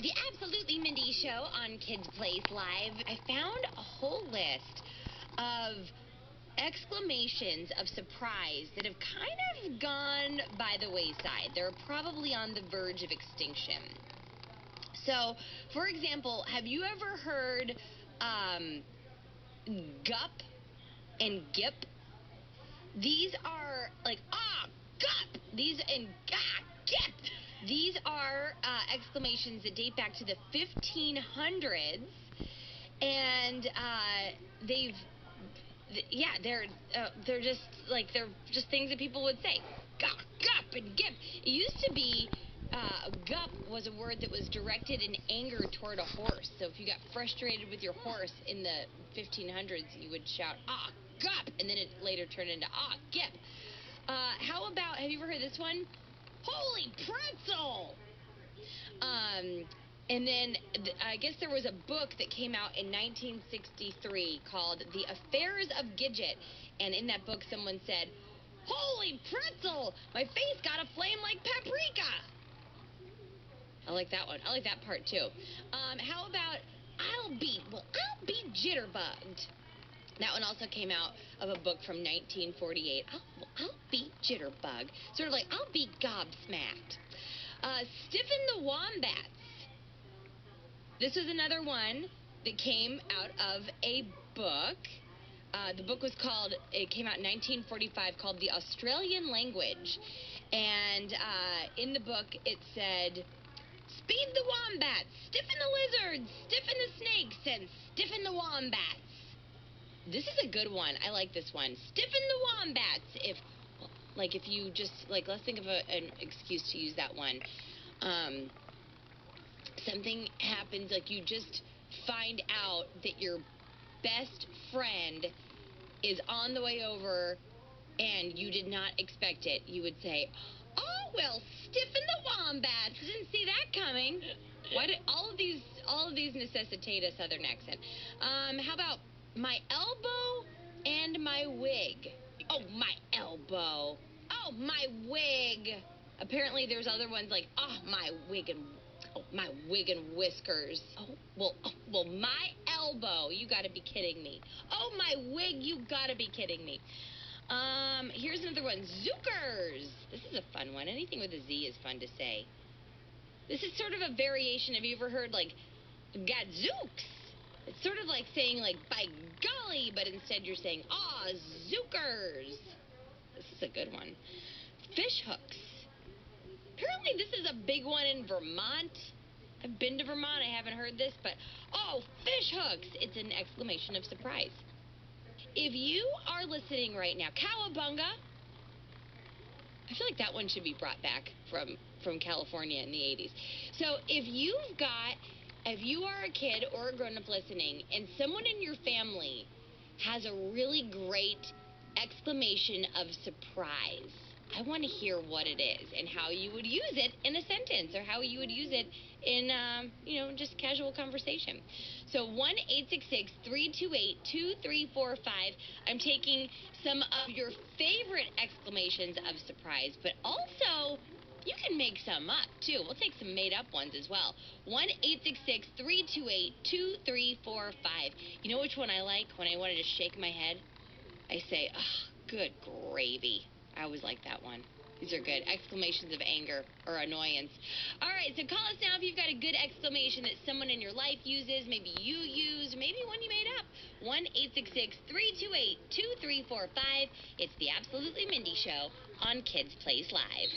The Absolutely Mindy Show on Kids Place Live. I found a whole list of exclamations of surprise that have kind of gone by the wayside. They're probably on the verge of extinction. So, for example, have you ever heard gup and gip? These are like, gup! These and gip! These are exclamations that date back to the 1500s, and they're just things that people would say. Gup and gip. It used to be gup was a word that was directed in anger toward a horse. So if you got frustrated with your horse in the 1500s, you would shout, gup, and then it later turned into gip. How about, have you ever heard this one? Holy pretzel! And then I guess there was a book that came out in 1963 called The Affairs of Gidget. And in that book, someone said, holy pretzel! My face got a flame like paprika! I like that one. I like that part, too. How about, I'll be jitterbugged. That one also came out of a book from 1948. I'll be jitterbug. Sort of like, I'll be gobsmacked. Stiffen the wombats. This was another one that came out of a book. The book was called, it came out in 1945, called The Australian Language. And in the book, it said, speed the wombats, stiffen the lizards, stiffen the snakes, and stiffen the wombats. This is a good one. I like this one. Stiffen the wombats. If you just, let's think of an excuse to use that one. Something happens, you just find out that your best friend is on the way over and you did not expect it. You would say, oh, well, stiffen the wombats. Didn't see that coming. Why did all of these necessitate a southern accent? How about my elbow and my wig? Oh, my elbow. Oh, my wig. Apparently there's other ones like, my wig and whiskers. Well, my elbow. You got to be kidding me. Oh, my wig. You got to be kidding me. Here's another one. Zookers. This is a fun one. Anything with a Z is fun to say. This is sort of a variation. Have you ever heard, gadzooks? It's sort of like saying, by golly, but instead you're saying, zookers. This is a good one. Fish hooks. Apparently this is a big one in Vermont. I've been to Vermont. I haven't heard this, but, fish hooks. It's an exclamation of surprise. If you are listening right now, cowabunga. I feel like that one should be brought back from California in the 80s. So if you are a kid or a grown-up listening and someone in your family has a really great exclamation of surprise, I want to hear what it is and how you would use it in a sentence or how you would use it in, just casual conversation. So 1-866-328-2345. I'm taking some of your favorite exclamations of surprise, but also you can make some up, too. We'll take some made-up ones as well. 1-866-328-2345. You know which one I like when I want to just shake my head? I say, good gravy. I always like that one. These are good. Exclamations of anger or annoyance. All right, so call us now if you've got a good exclamation that someone in your life uses, maybe you use, maybe one you made up. 1-866-328-2345. It's the Absolutely Mindy Show on Kids Place Live.